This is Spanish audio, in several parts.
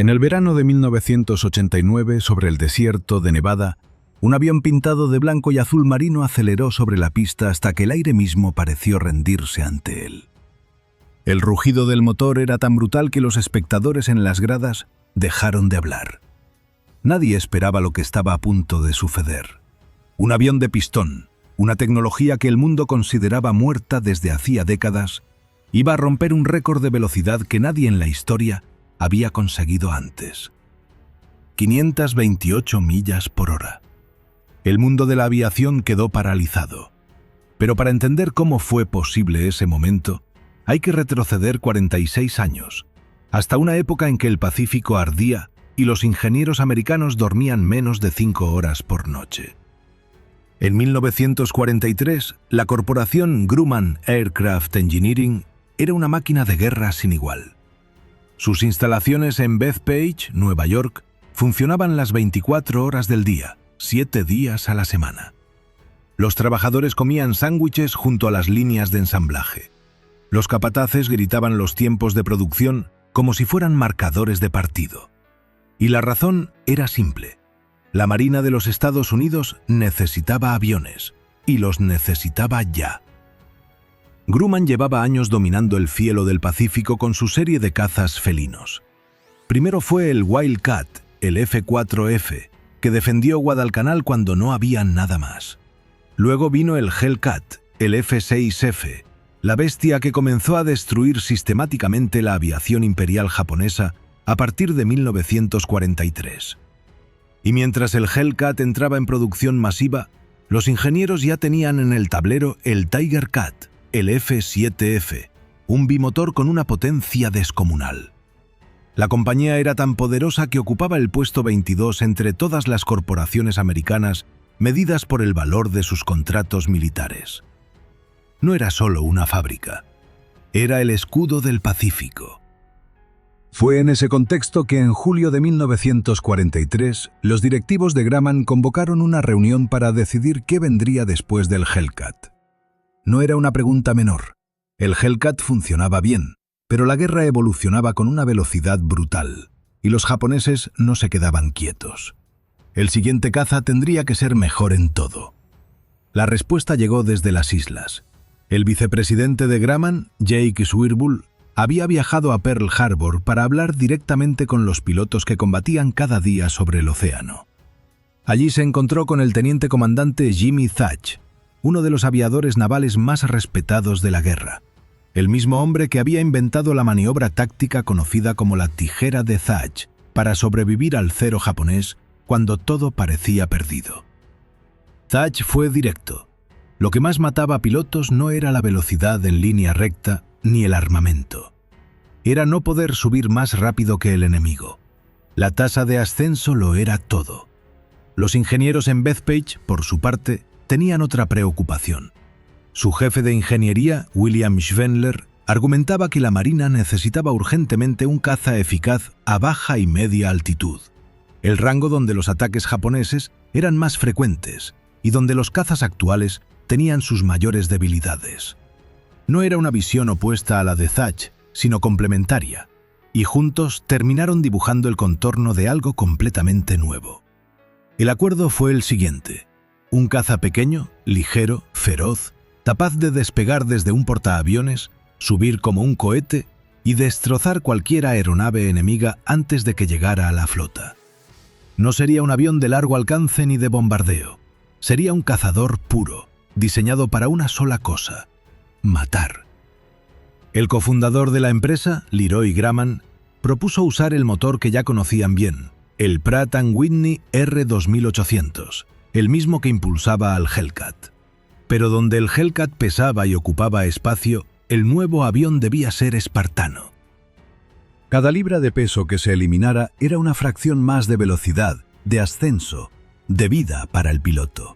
En el verano de 1989, sobre el desierto de Nevada, un avión pintado de blanco y azul marino aceleró sobre la pista hasta que el aire mismo pareció rendirse ante él. El rugido del motor era tan brutal que los espectadores en las gradas dejaron de hablar. Nadie esperaba lo que estaba a punto de suceder. Un avión de pistón, una tecnología que el mundo consideraba muerta desde hacía décadas, iba a romper un récord de velocidad que nadie en la historia había conseguido antes. 528 millas por hora. El mundo de la aviación quedó paralizado. Pero para entender cómo fue posible ese momento, hay que retroceder 46 años, hasta una época en que el Pacífico ardía y los ingenieros americanos dormían menos de 5 horas por noche. En 1943, la corporación Grumman Aircraft Engineering era una máquina de guerra sin igual. Sus instalaciones en Bethpage, Nueva York, funcionaban las 24 horas del día, 7 días a la semana. Los trabajadores comían sándwiches junto a las líneas de ensamblaje. Los capataces gritaban los tiempos de producción como si fueran marcadores de partido. Y la razón era simple. La Marina de los Estados Unidos necesitaba aviones, y los necesitaba ya. Grumman llevaba años dominando el cielo del Pacífico con su serie de cazas felinos. Primero fue el Wildcat, el F-4F, que defendió Guadalcanal cuando no había nada más. Luego vino el Hellcat, el F-6F, la bestia que comenzó a destruir sistemáticamente la aviación imperial japonesa a partir de 1943. Y mientras el Hellcat entraba en producción masiva, los ingenieros ya tenían en el tablero el Tiger Cat, el F-7F, un bimotor con una potencia descomunal. La compañía era tan poderosa que ocupaba el puesto 22 entre todas las corporaciones americanas medidas por el valor de sus contratos militares. No era solo una fábrica, era el escudo del Pacífico. Fue en ese contexto que en julio de 1943 los directivos de Grumman convocaron una reunión para decidir qué vendría después del Hellcat. No era una pregunta menor. El Hellcat funcionaba bien, pero la guerra evolucionaba con una velocidad brutal, y los japoneses no se quedaban quietos. El siguiente caza tendría que ser mejor en todo. La respuesta llegó desde las islas. El vicepresidente de Grumman, Jake Swirbul, había viajado a Pearl Harbor para hablar directamente con los pilotos que combatían cada día sobre el océano. Allí se encontró con el teniente comandante Jimmy Thach, uno de los aviadores navales más respetados de la guerra, el mismo hombre que había inventado la maniobra táctica conocida como la tijera de Thach para sobrevivir al cero japonés cuando todo parecía perdido. Thach fue directo. Lo que más mataba a pilotos no era la velocidad en línea recta ni el armamento. Era no poder subir más rápido que el enemigo. La tasa de ascenso lo era todo. Los ingenieros en Bethpage, por su parte, tenían otra preocupación. Su jefe de ingeniería, William Schwendler, argumentaba que la Marina necesitaba urgentemente un caza eficaz a baja y media altitud, el rango donde los ataques japoneses eran más frecuentes y donde los cazas actuales tenían sus mayores debilidades. No era una visión opuesta a la de Thach, sino complementaria, y juntos terminaron dibujando el contorno de algo completamente nuevo. El acuerdo fue el siguiente: un caza pequeño, ligero, feroz, capaz de despegar desde un portaaviones, subir como un cohete y destrozar cualquier aeronave enemiga antes de que llegara a la flota. No sería un avión de largo alcance ni de bombardeo. Sería un cazador puro, diseñado para una sola cosa: matar. El cofundador de la empresa, Leroy Grumman, propuso usar el motor que ya conocían bien, el Pratt & Whitney R2800, el mismo que impulsaba al Hellcat. Pero donde el Hellcat pesaba y ocupaba espacio, el nuevo avión debía ser espartano. Cada libra de peso que se eliminara era una fracción más de velocidad, de ascenso, de vida para el piloto.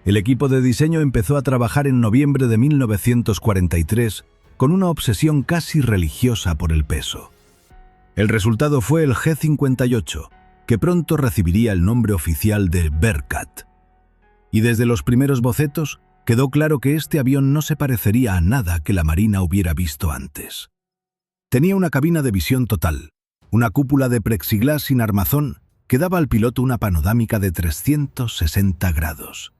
El equipo de diseño empezó a trabajar en noviembre de 1943 con una obsesión casi religiosa por el peso. El resultado fue el G-58, que pronto recibiría el nombre oficial de Bearcat. Y desde los primeros bocetos quedó claro que este avión no se parecería a nada que la Marina hubiera visto antes. Tenía una cabina de visión total, Una cúpula de plexiglás sin armazón que daba al piloto una panorámica de 360 grados.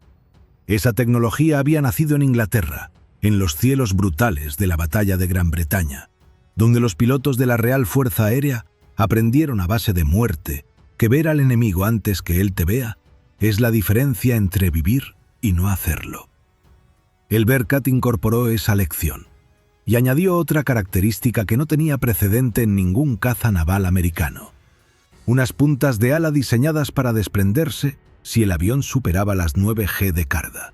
Esa tecnología había nacido en Inglaterra, en los cielos brutales de la Batalla de Gran Bretaña, donde los pilotos de la Real Fuerza Aérea aprendieron a base de muerte que ver al enemigo antes que él te vea es la diferencia entre vivir y no hacerlo. El Bearcat incorporó esa lección y añadió otra característica que no tenía precedente en ningún caza naval americano: unas puntas de ala diseñadas para desprenderse si el avión superaba las 9 G de carga.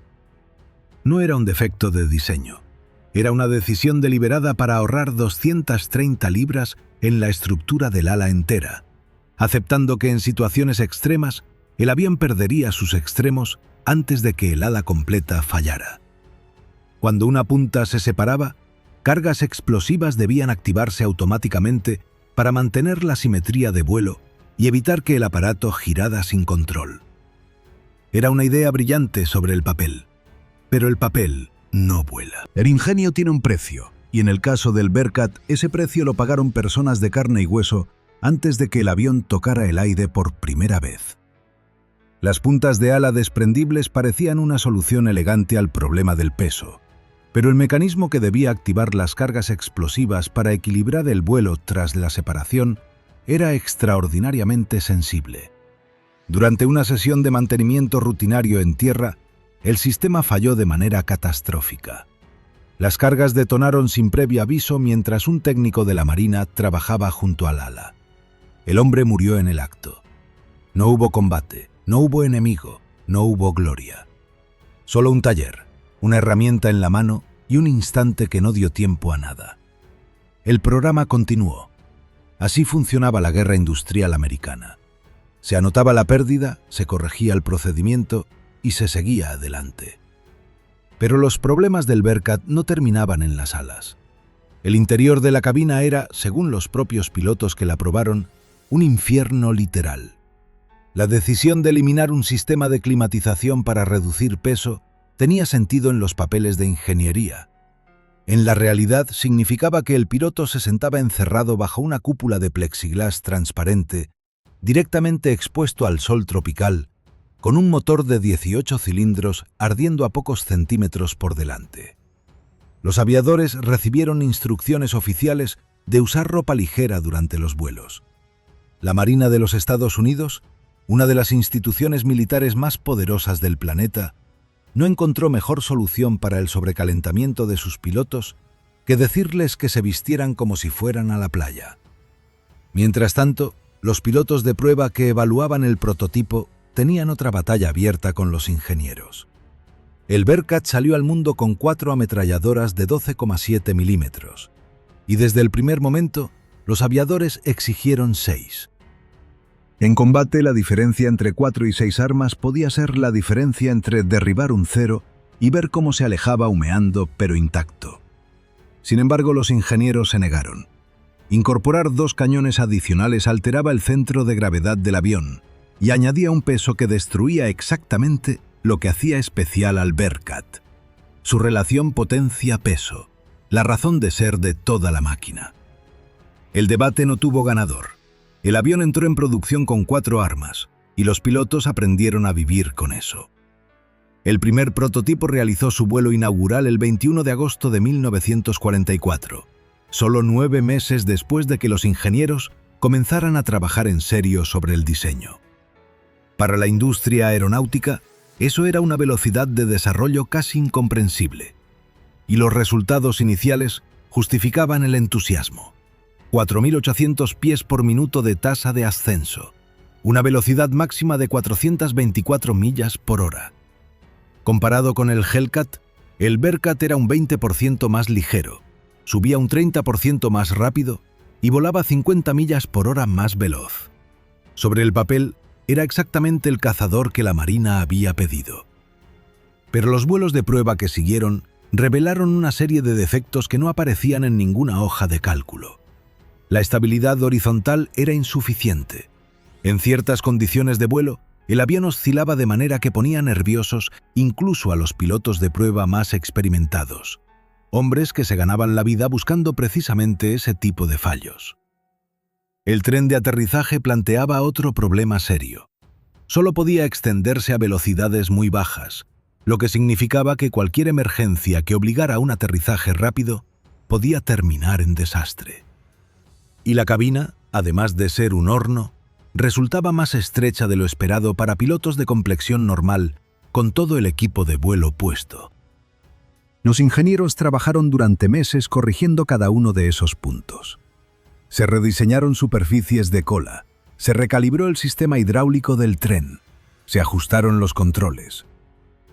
No era un defecto de diseño, era una decisión deliberada para ahorrar 230 libras en la estructura del ala entera, aceptando que en situaciones extremas el avión perdería sus extremos antes de que el ala completa fallara. Cuando una punta se separaba, cargas explosivas debían activarse automáticamente para mantener la simetría de vuelo y evitar que el aparato girara sin control. Era una idea brillante sobre el papel, pero el papel no vuela. El ingenio tiene un precio, y en el caso del Bearcat, ese precio lo pagaron personas de carne y hueso antes de que el avión tocara el aire por primera vez. Las puntas de ala desprendibles parecían una solución elegante al problema del peso, pero el mecanismo que debía activar las cargas explosivas para equilibrar el vuelo tras la separación era extraordinariamente sensible. Durante una sesión de mantenimiento rutinario en tierra, el sistema falló de manera catastrófica. Las cargas detonaron sin previo aviso mientras un técnico de la Marina trabajaba junto al ala. El hombre murió en el acto. No hubo combate, no hubo enemigo, no hubo gloria. Solo un taller, una herramienta en la mano y un instante que no dio tiempo a nada. El programa continuó. Así funcionaba la guerra industrial americana. Se anotaba la pérdida, se corregía el procedimiento y se seguía adelante. Pero los problemas del Bearcat no terminaban en las alas. El interior de la cabina era, según los propios pilotos que la probaron, un infierno literal. La decisión de eliminar un sistema de climatización para reducir peso tenía sentido en los papeles de ingeniería. En la realidad significaba que el piloto se sentaba encerrado bajo una cúpula de plexiglás transparente, directamente expuesto al sol tropical, con un motor de 18 cilindros ardiendo a pocos centímetros por delante. Los aviadores recibieron instrucciones oficiales de usar ropa ligera durante los vuelos. La Marina de los Estados Unidos, una de las instituciones militares más poderosas del planeta, no encontró mejor solución para el sobrecalentamiento de sus pilotos que decirles que se vistieran como si fueran a la playa. Mientras tanto, los pilotos de prueba que evaluaban el prototipo tenían otra batalla abierta con los ingenieros. El Bearcat salió al mundo con 4 ametralladoras de 12,7 milímetros, y desde el primer momento los aviadores exigieron 6. En combate, la diferencia entre 4 y 6 armas podía ser la diferencia entre derribar un 0 y ver cómo se alejaba humeando pero intacto. Sin embargo, los ingenieros se negaron. Incorporar 2 cañones adicionales alteraba el centro de gravedad del avión y añadía un peso que destruía exactamente lo que hacía especial al Bearcat: su relación potencia-peso, la razón de ser de toda la máquina. El debate no tuvo ganador. El avión entró en producción con 4 armas, y los pilotos aprendieron a vivir con eso. El primer prototipo realizó su vuelo inaugural el 21 de agosto de 1944, solo 9 meses después de que los ingenieros comenzaran a trabajar en serio sobre el diseño. Para la industria aeronáutica, eso era una velocidad de desarrollo casi incomprensible, y los resultados iniciales justificaban el entusiasmo. 4.800 pies por minuto de tasa de ascenso, una velocidad máxima de 424 millas por hora. Comparado con el Hellcat, el Bearcat era un 20% más ligero, subía un 30% más rápido y volaba 50 millas por hora más veloz. Sobre el papel, era exactamente el cazador que la Marina había pedido. Pero los vuelos de prueba que siguieron revelaron una serie de defectos que no aparecían en ninguna hoja de cálculo. La estabilidad horizontal era insuficiente. En ciertas condiciones de vuelo, el avión oscilaba de manera que ponía nerviosos incluso a los pilotos de prueba más experimentados, hombres que se ganaban la vida buscando precisamente ese tipo de fallos. El tren de aterrizaje planteaba otro problema serio. Solo podía extenderse a velocidades muy bajas, lo que significaba que cualquier emergencia que obligara a un aterrizaje rápido podía terminar en desastre. Y la cabina, además de ser un horno, resultaba más estrecha de lo esperado para pilotos de complexión normal, con todo el equipo de vuelo puesto. Los ingenieros trabajaron durante meses corrigiendo cada uno de esos puntos. Se rediseñaron superficies de cola, se recalibró el sistema hidráulico del tren, se ajustaron los controles.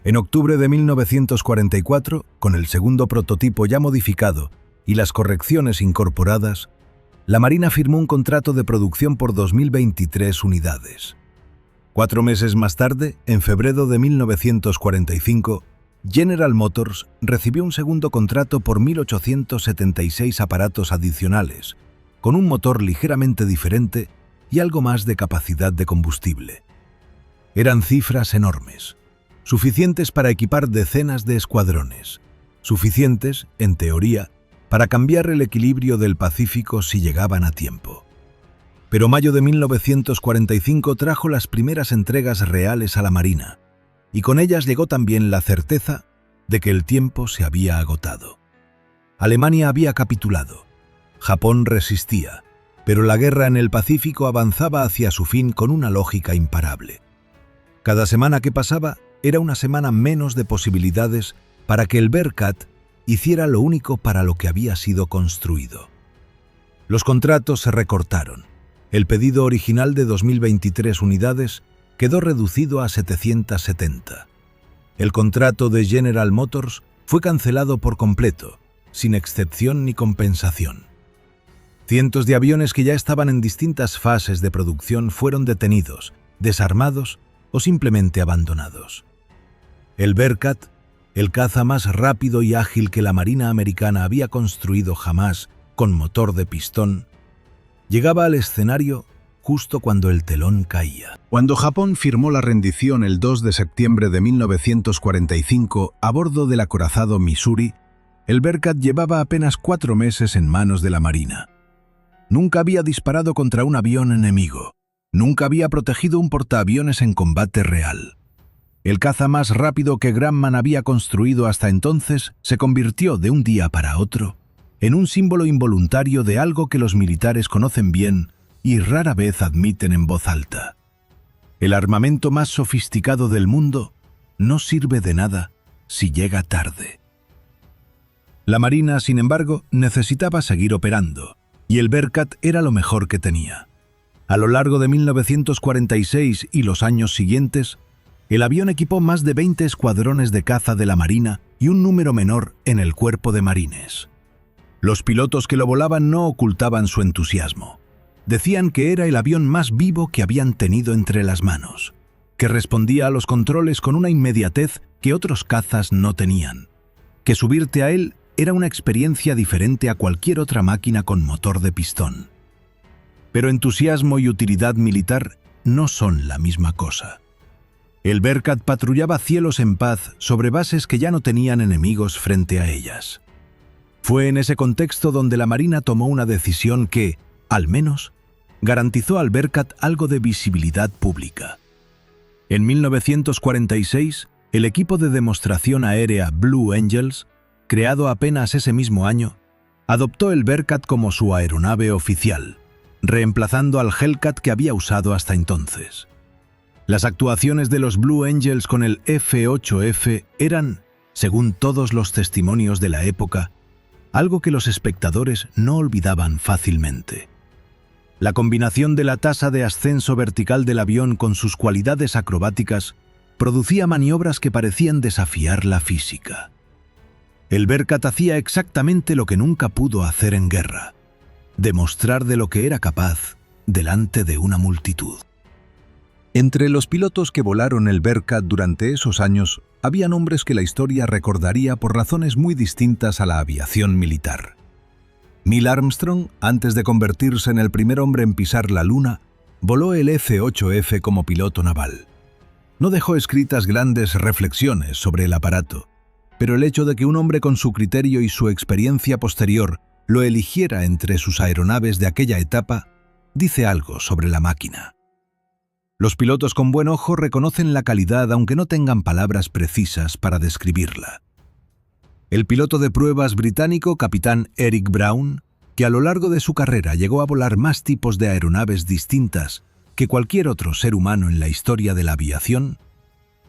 En octubre de 1944, con el segundo prototipo ya modificado y las correcciones incorporadas, la Marina firmó un contrato de producción por 2023 unidades. 4 meses más tarde, en febrero de 1945, General Motors recibió un segundo contrato por 1.876 aparatos adicionales, con un motor ligeramente diferente y algo más de capacidad de combustible. Eran cifras enormes, suficientes para equipar decenas de escuadrones, suficientes, en teoría, para cambiar el equilibrio del Pacífico si llegaban a tiempo. Pero mayo de 1945 trajo las primeras entregas reales a la Marina, y con ellas llegó también la certeza de que el tiempo se había agotado. Alemania había capitulado, Japón resistía, pero la guerra en el Pacífico avanzaba hacia su fin con una lógica imparable. Cada semana que pasaba era una semana menos de posibilidades para que el Bearcat hiciera lo único para lo que había sido construido. Los contratos se recortaron. El pedido original de 2023 unidades quedó reducido a 770. El contrato de General Motors fue cancelado por completo, sin excepción ni compensación. Cientos de aviones que ya estaban en distintas fases de producción fueron detenidos, desarmados o simplemente abandonados. El Bearcat, el caza más rápido y ágil que la Marina americana había construido jamás con motor de pistón, llegaba al escenario justo cuando el telón caía. Cuando Japón firmó la rendición el 2 de septiembre de 1945 a bordo del acorazado Missouri, el Bearcat llevaba apenas 4 meses en manos de la Marina. Nunca había disparado contra un avión enemigo. Nunca había protegido un portaaviones en combate real. El caza más rápido que Grumman había construido hasta entonces se convirtió de un día para otro en un símbolo involuntario de algo que los militares conocen bien y rara vez admiten en voz alta. El armamento más sofisticado del mundo no sirve de nada si llega tarde. La Marina, sin embargo, necesitaba seguir operando, y el Bearcat era lo mejor que tenía. A lo largo de 1946 y los años siguientes, el avión equipó más de 20 escuadrones de caza de la Marina y un número menor en el Cuerpo de Marines. Los pilotos que lo volaban no ocultaban su entusiasmo. Decían que era el avión más vivo que habían tenido entre las manos, que respondía a los controles con una inmediatez que otros cazas no tenían, que subirte a él era una experiencia diferente a cualquier otra máquina con motor de pistón. Pero entusiasmo y utilidad militar no son la misma cosa. El Bearcat patrullaba cielos en paz sobre bases que ya no tenían enemigos frente a ellas. Fue en ese contexto donde la Marina tomó una decisión que, al menos, garantizó al Bearcat algo de visibilidad pública. En 1946, el equipo de demostración aérea Blue Angels, creado apenas ese mismo año, adoptó el Bearcat como su aeronave oficial, reemplazando al Hellcat que había usado hasta entonces. Las actuaciones de los Blue Angels con el F-8F eran, según todos los testimonios de la época, algo que los espectadores no olvidaban fácilmente. La combinación de la tasa de ascenso vertical del avión con sus cualidades acrobáticas producía maniobras que parecían desafiar la física. El Bearcat hacía exactamente lo que nunca pudo hacer en guerra: demostrar de lo que era capaz delante de una multitud. Entre los pilotos que volaron el Bearcat durante esos años, había nombres que la historia recordaría por razones muy distintas a la aviación militar. Neil Armstrong, antes de convertirse en el primer hombre en pisar la Luna, voló el F-8F como piloto naval. No dejó escritas grandes reflexiones sobre el aparato, pero el hecho de que un hombre con su criterio y su experiencia posterior lo eligiera entre sus aeronaves de aquella etapa dice algo sobre la máquina. Los pilotos con buen ojo reconocen la calidad aunque no tengan palabras precisas para describirla. El piloto de pruebas británico, capitán Eric Brown, que a lo largo de su carrera llegó a volar más tipos de aeronaves distintas que cualquier otro ser humano en la historia de la aviación,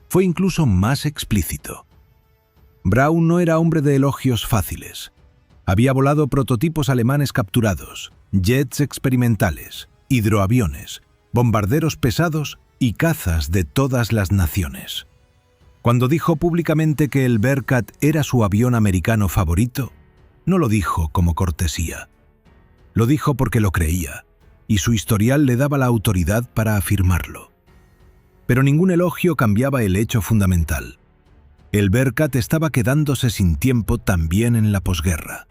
fue incluso más explícito. Brown no era hombre de elogios fáciles. Había volado prototipos alemanes capturados, jets experimentales, hidroaviones, bombarderos pesados y cazas de todas las naciones. Cuando dijo públicamente que el Bearcat era su avión americano favorito, no lo dijo como cortesía. Lo dijo porque lo creía, y su historial le daba la autoridad para afirmarlo. Pero ningún elogio cambiaba el hecho fundamental. El Bearcat estaba quedándose sin tiempo también en la posguerra.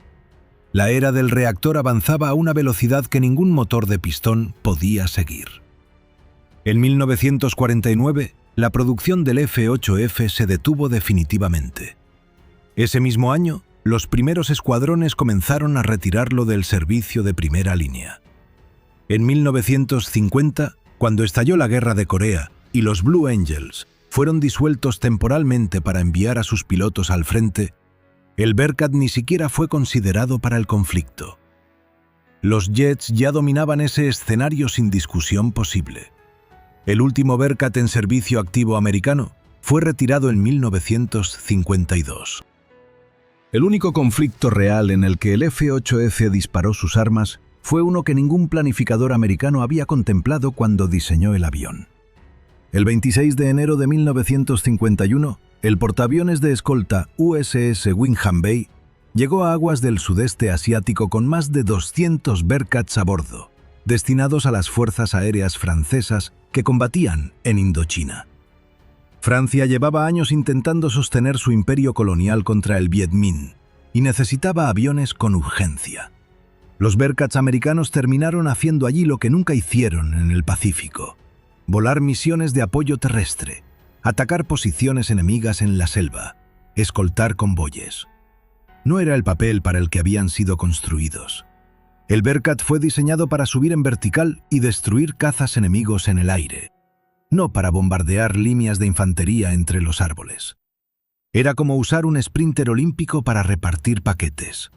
La era del reactor avanzaba a una velocidad que ningún motor de pistón podía seguir. En 1949, la producción del F-8F se detuvo definitivamente. Ese mismo año, los primeros escuadrones comenzaron a retirarlo del servicio de primera línea. En 1950, cuando estalló la Guerra de Corea y los Blue Angels fueron disueltos temporalmente para enviar a sus pilotos al frente, el Bearcat ni siquiera fue considerado para el conflicto. Los jets ya dominaban ese escenario sin discusión posible. El último Bearcat en servicio activo americano fue retirado en 1952. El único conflicto real en el que el F-8F disparó sus armas fue uno que ningún planificador americano había contemplado cuando diseñó el avión. El 26 de enero de 1951, el portaaviones de escolta USS Wyndham Bay llegó a aguas del sudeste asiático con más de 200 Bearcats a bordo, destinados a las fuerzas aéreas francesas que combatían en Indochina. Francia llevaba años intentando sostener su imperio colonial contra el Viet Minh y necesitaba aviones con urgencia. Los Bearcats americanos terminaron haciendo allí lo que nunca hicieron en el Pacífico: volar misiones de apoyo terrestre, atacar posiciones enemigas en la selva, escoltar convoyes. No era el papel para el que habían sido construidos. El Bearcat fue diseñado para subir en vertical y destruir cazas enemigos en el aire, no para bombardear líneas de infantería entre los árboles. Era como usar un sprinter olímpico para repartir paquetes.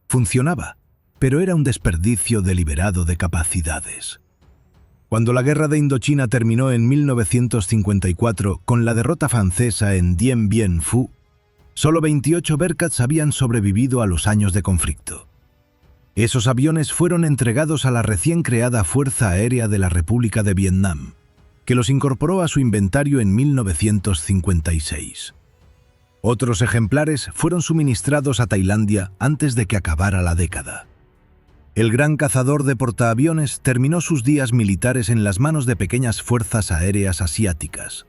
Funcionaba, pero era un desperdicio deliberado de capacidades. Cuando la guerra de Indochina terminó en 1954 con la derrota francesa en Dien Bien Phu, solo 28 Bearcats habían sobrevivido a los años de conflicto. Esos aviones fueron entregados a la recién creada Fuerza Aérea de la República de Vietnam, que los incorporó a su inventario en 1956. Otros ejemplares fueron suministrados a Tailandia antes de que acabara la década. El gran cazador de portaaviones terminó sus días militares en las manos de pequeñas fuerzas aéreas asiáticas,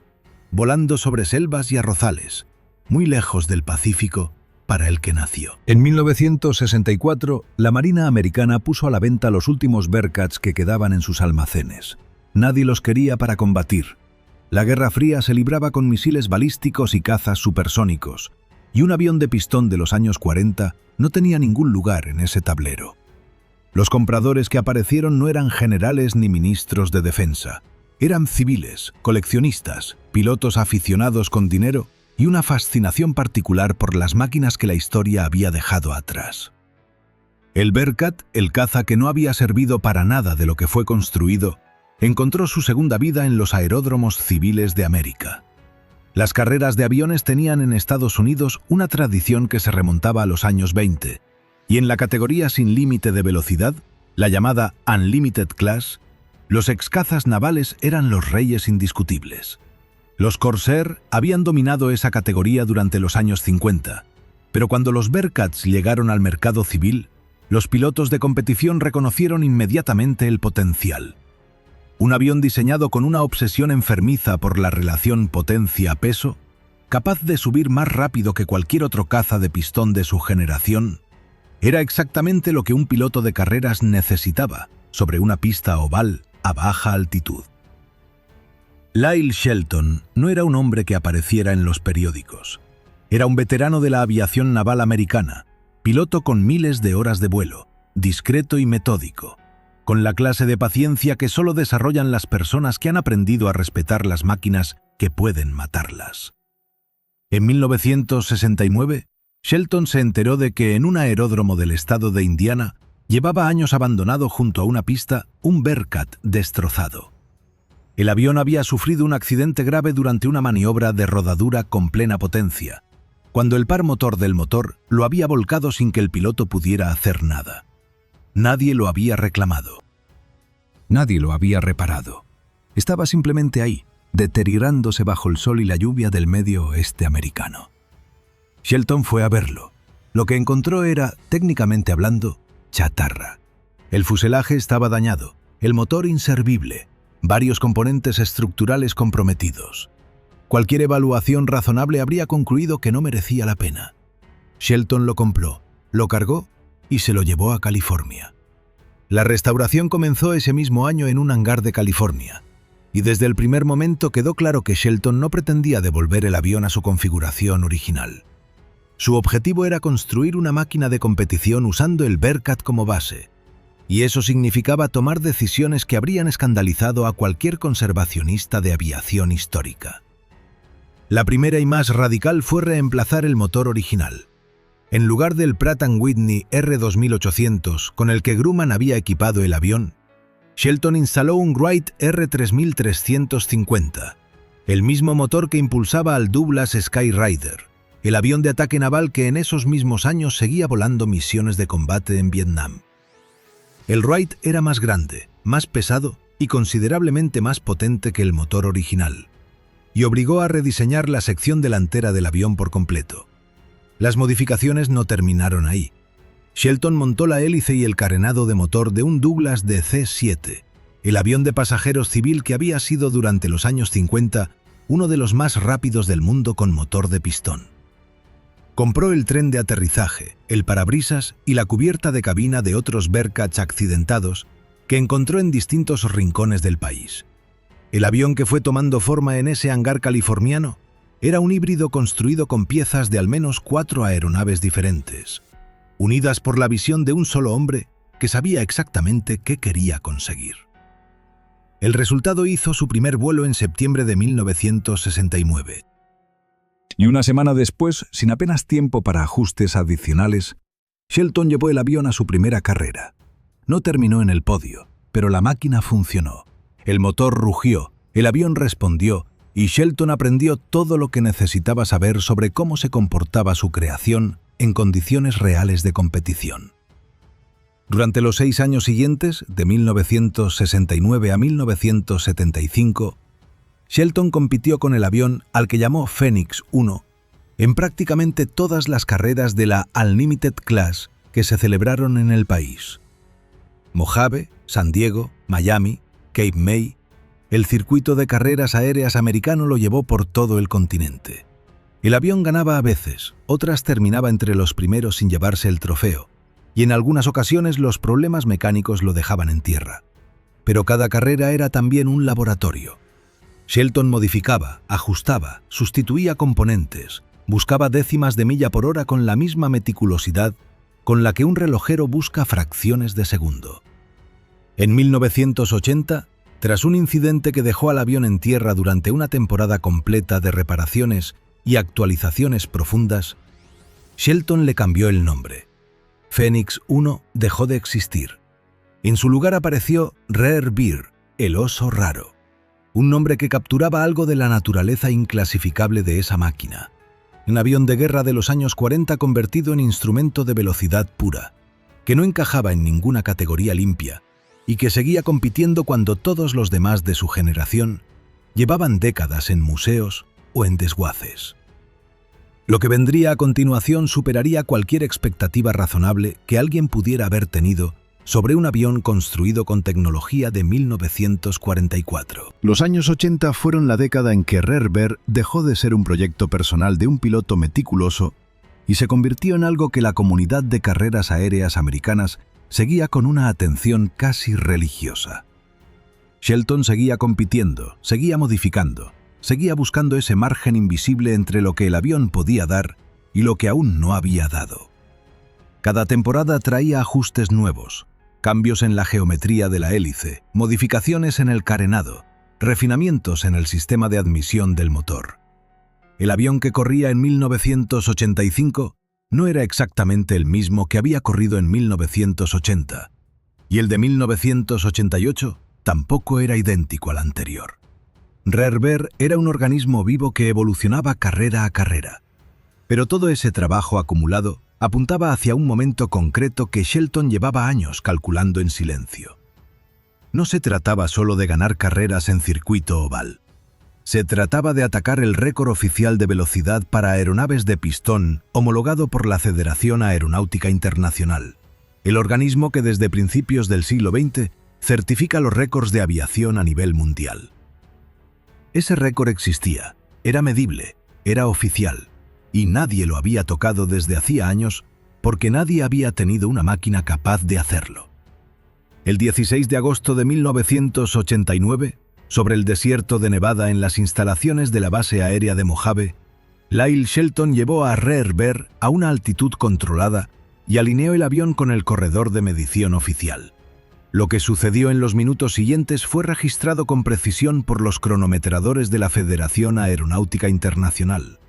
volando sobre selvas y arrozales, muy lejos del Pacífico para el que nació. En 1964, la Marina americana puso a la venta los últimos Bearcats que quedaban en sus almacenes. Nadie los quería para combatir. La Guerra Fría se libraba con misiles balísticos y cazas supersónicos, y un avión de pistón de los años 40 no tenía ningún lugar en ese tablero. Los compradores que aparecieron no eran generales ni ministros de defensa. Eran civiles, coleccionistas, pilotos aficionados con dinero y una fascinación particular por las máquinas que la historia había dejado atrás. El Bearcat, el caza que no había servido para nada de lo que fue construido, encontró su segunda vida en los aeródromos civiles de América. Las carreras de aviones tenían en Estados Unidos una tradición que se remontaba a los años 20, y en la categoría sin límite de velocidad, la llamada Unlimited Class, los excazas navales eran los reyes indiscutibles. Los Corsair habían dominado esa categoría durante los años 50, pero cuando los Bearcats llegaron al mercado civil, los pilotos de competición reconocieron inmediatamente el potencial. Un avión diseñado con una obsesión enfermiza por la relación potencia-peso, capaz de subir más rápido que cualquier otro caza de pistón de su generación, era exactamente lo que un piloto de carreras necesitaba sobre una pista oval a baja altitud. Lyle Shelton no era un hombre que apareciera en los periódicos. Era un veterano de la aviación naval americana, piloto con miles de horas de vuelo, discreto y metódico. con la clase de paciencia que solo desarrollan las personas que han aprendido a respetar las máquinas que pueden matarlas. En 1969, Shelton se enteró de que en un aeródromo del estado de Indiana llevaba años abandonado junto a una pista un Bearcat destrozado. El avión había sufrido un accidente grave durante una maniobra de rodadura con plena potencia, cuando el par motor del motor lo había volcado sin que el piloto pudiera hacer nada. Nadie lo había reclamado. Nadie lo había reparado. Estaba simplemente ahí, deteriorándose bajo el sol y la lluvia del medio oeste americano. Shelton fue a verlo. Lo que encontró era, técnicamente hablando, chatarra. El fuselaje estaba dañado, el motor inservible, varios componentes estructurales comprometidos. Cualquier evaluación razonable habría concluido que no merecía la pena. Shelton lo compró, lo cargó y se lo llevó a California. La restauración comenzó ese mismo año en un hangar de California, y desde el primer momento quedó claro que Shelton no pretendía devolver el avión a su configuración original. Su objetivo era construir una máquina de competición usando el Bearcat como base, y eso significaba tomar decisiones que habrían escandalizado a cualquier conservacionista de aviación histórica. La primera y más radical fue reemplazar el motor original. En lugar del Pratt & Whitney R2800 con el que Grumman había equipado el avión, Shelton instaló un Wright R3350, el mismo motor que impulsaba al Douglas Skyrider, el avión de ataque naval que en esos mismos años seguía volando misiones de combate en Vietnam. El Wright era más grande, más pesado y considerablemente más potente que el motor original, y obligó a rediseñar la sección delantera del avión por completo. Las modificaciones no terminaron ahí. Shelton montó la hélice y el carenado de motor de un Douglas DC-7, el avión de pasajeros civil que había sido durante los años 50 uno de los más rápidos del mundo con motor de pistón. Compró el tren de aterrizaje, el parabrisas y la cubierta de cabina de otros Bearcats accidentados que encontró en distintos rincones del país. El avión que fue tomando forma en ese hangar californiano era un híbrido construido con piezas de al menos 4 aeronaves diferentes, unidas por la visión de un solo hombre que sabía exactamente qué quería conseguir. El resultado hizo su primer vuelo en septiembre de 1969. Y una semana después, sin apenas tiempo para ajustes adicionales, Shelton llevó el avión a su primera carrera. No terminó en el podio, pero la máquina funcionó. El motor rugió, el avión respondió, y Shelton aprendió todo lo que necesitaba saber sobre cómo se comportaba su creación en condiciones reales de competición. Durante los 6 años siguientes, de 1969 a 1975, Shelton compitió con el avión al que llamó Phoenix 1 en prácticamente todas las carreras de la Unlimited Class que se celebraron en el país. Mojave, San Diego, Miami, Cape May, el circuito de carreras aéreas americano lo llevó por todo el continente. El avión ganaba a veces, otras terminaba entre los primeros sin llevarse el trofeo, y en algunas ocasiones los problemas mecánicos lo dejaban en tierra. Pero cada carrera era también un laboratorio. Shelton modificaba, ajustaba, sustituía componentes, buscaba décimas de milla por hora con la misma meticulosidad con la que un relojero busca fracciones de segundo. En 1980, tras un incidente que dejó al avión en tierra durante una temporada completa de reparaciones y actualizaciones profundas, Shelton le cambió el nombre. Phoenix 1 dejó de existir. En su lugar apareció Rare Bear, el oso raro. Un nombre que capturaba algo de la naturaleza inclasificable de esa máquina. Un avión de guerra de los años 40 convertido en instrumento de velocidad pura, que no encajaba en ninguna categoría limpia y que seguía compitiendo cuando todos los demás de su generación llevaban décadas en museos o en desguaces. Lo que vendría a continuación superaría cualquier expectativa razonable que alguien pudiera haber tenido sobre un avión construido con tecnología de 1944. Los años 80 fueron la década en que Rare Bear dejó de ser un proyecto personal de un piloto meticuloso y se convirtió en algo que la comunidad de carreras aéreas americanas seguía con una atención casi religiosa. Shelton seguía compitiendo, seguía modificando, seguía buscando ese margen invisible entre lo que el avión podía dar y lo que aún no había dado. Cada temporada traía ajustes nuevos. cambios en la geometría de la hélice, modificaciones en el carenado, refinamientos en el sistema de admisión del motor. El avión que corría en 1985 no era exactamente el mismo que había corrido en 1980, y el de 1988 tampoco era idéntico al anterior. RERBER era un organismo vivo que evolucionaba carrera a carrera. Pero todo ese trabajo acumulado apuntaba hacia un momento concreto que Shelton llevaba años calculando en silencio. No se trataba solo de ganar carreras en circuito oval. Se trataba de atacar el récord oficial de velocidad para aeronaves de pistón homologado por la Federación Aeronáutica Internacional, el organismo que desde principios del siglo XX certifica los récords de aviación a nivel mundial. Ese récord existía, era medible, era oficial, y nadie lo había tocado desde hacía años porque nadie había tenido una máquina capaz de hacerlo. El 16 de agosto de 1989, sobre el desierto de Nevada en las instalaciones de la base aérea de Mojave, Lyle Shelton llevó a RERBER a una altitud controlada y alineó el avión con el corredor de medición oficial. Lo que sucedió en los minutos siguientes fue registrado con precisión por los cronometradores de la Federación Aeronáutica Internacional,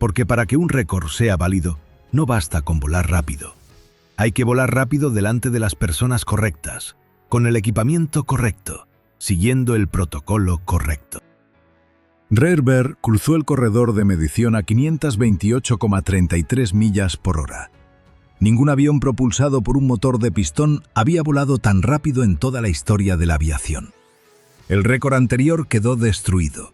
porque para que un récord sea válido, no basta con volar rápido. Hay que volar rápido delante de las personas correctas, con el equipamiento correcto, siguiendo el protocolo correcto. RERBER cruzó el corredor de medición a 528,33 millas por hora. Ningún avión propulsado por un motor de pistón había volado tan rápido en toda la historia de la aviación. El récord anterior quedó destruido.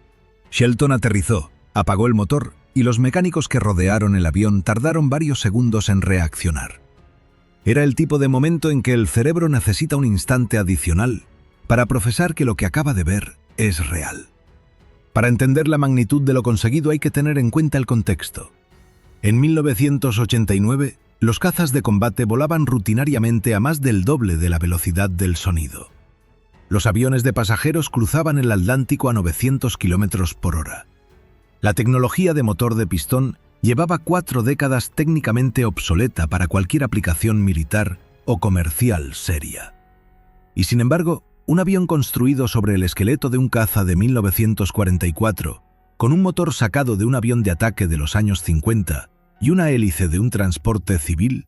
Shelton aterrizó, apagó el motor y los mecánicos que rodearon el avión tardaron varios segundos en reaccionar. Era el tipo de momento en que el cerebro necesita un instante adicional para procesar que lo que acaba de ver es real. Para entender la magnitud de lo conseguido hay que tener en cuenta el contexto. En 1989, los cazas de combate volaban rutinariamente a más del doble de la velocidad del sonido. Los aviones de pasajeros cruzaban el Atlántico a 900 km por hora. La tecnología de motor de pistón llevaba 4 décadas técnicamente obsoleta para cualquier aplicación militar o comercial seria. Y sin embargo, un avión construido sobre el esqueleto de un caza de 1944, con un motor sacado de un avión de ataque de los años 50 y una hélice de un transporte civil,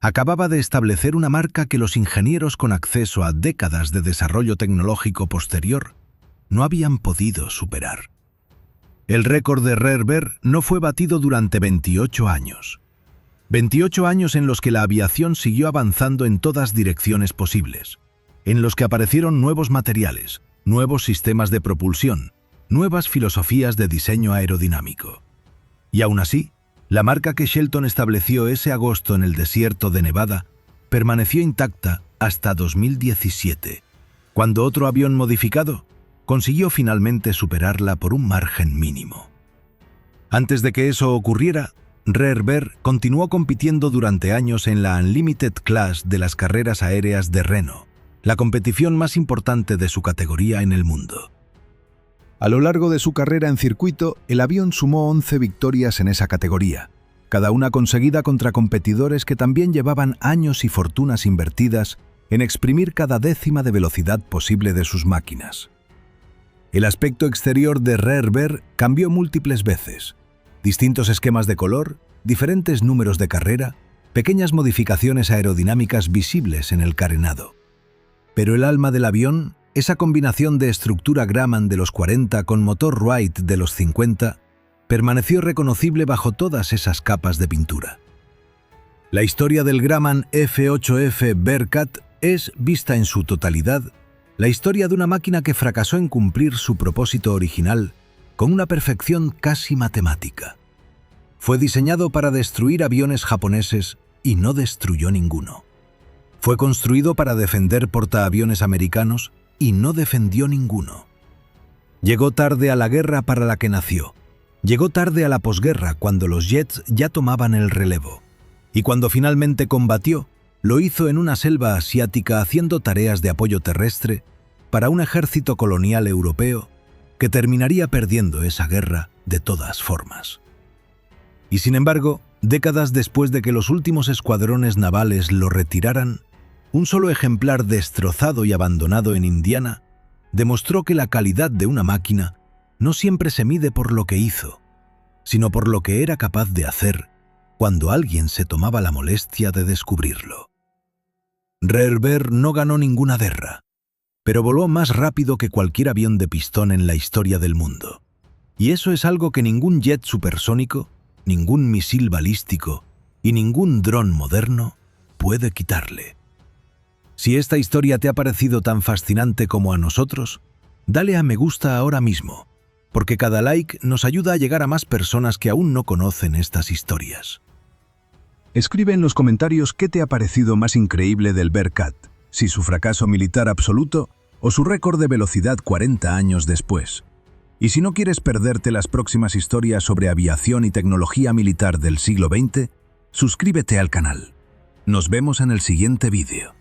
acababa de establecer una marca que los ingenieros con acceso a décadas de desarrollo tecnológico posterior no habían podido superar. El récord de RERBER no fue batido durante 28 años. 28 años en los que la aviación siguió avanzando en todas direcciones posibles, en los que aparecieron nuevos materiales, nuevos sistemas de propulsión, nuevas filosofías de diseño aerodinámico. Y aún así, la marca que Shelton estableció ese agosto en el desierto de Nevada permaneció intacta hasta 2017, cuando otro avión modificado consiguió finalmente superarla por un margen mínimo. Antes de que eso ocurriera, RERBER continuó compitiendo durante años en la Unlimited Class de las carreras aéreas de Reno, la competición más importante de su categoría en el mundo. A lo largo de su carrera en circuito, el avión sumó 11 victorias en esa categoría, cada una conseguida contra competidores que también llevaban años y fortunas invertidas en exprimir cada décima de velocidad posible de sus máquinas. El aspecto exterior de RERBER cambió múltiples veces. Distintos esquemas de color, diferentes números de carrera, pequeñas modificaciones aerodinámicas visibles en el carenado. Pero el alma del avión, esa combinación de estructura Grumman de los 40 con motor Wright de los 50, permaneció reconocible bajo todas esas capas de pintura. La historia del Grumman F8F Bearcat es, vista en su totalidad, la historia de una máquina que fracasó en cumplir su propósito original con una perfección casi matemática. Fue diseñado para destruir aviones japoneses y no destruyó ninguno. Fue construido para defender portaaviones americanos y no defendió ninguno. Llegó tarde a la guerra para la que nació. Llegó tarde a la posguerra cuando los jets ya tomaban el relevo. Y cuando finalmente combatió, lo hizo en una selva asiática haciendo tareas de apoyo terrestre para un ejército colonial europeo que terminaría perdiendo esa guerra de todas formas. Y sin embargo, décadas después de que los últimos escuadrones navales lo retiraran, Un solo ejemplar destrozado y abandonado en Indiana demostró que la calidad de una máquina no siempre se mide por lo que hizo, sino por lo que era capaz de hacer cuando alguien se tomaba la molestia de descubrirlo. Rare Bear no ganó ninguna guerra, pero voló más rápido que cualquier avión de pistón en la historia del mundo. Y eso es algo que ningún jet supersónico, ningún misil balístico y ningún dron moderno puede quitarle. Si esta historia te ha parecido tan fascinante como a nosotros, dale a me gusta ahora mismo, porque cada like nos ayuda a llegar a más personas que aún no conocen estas historias. Escribe en los comentarios qué te ha parecido más increíble del Bearcat, si su fracaso militar absoluto o su récord de velocidad 40 años después. Y si no quieres perderte las próximas historias sobre aviación y tecnología militar del siglo XX, suscríbete al canal. Nos vemos en el siguiente vídeo.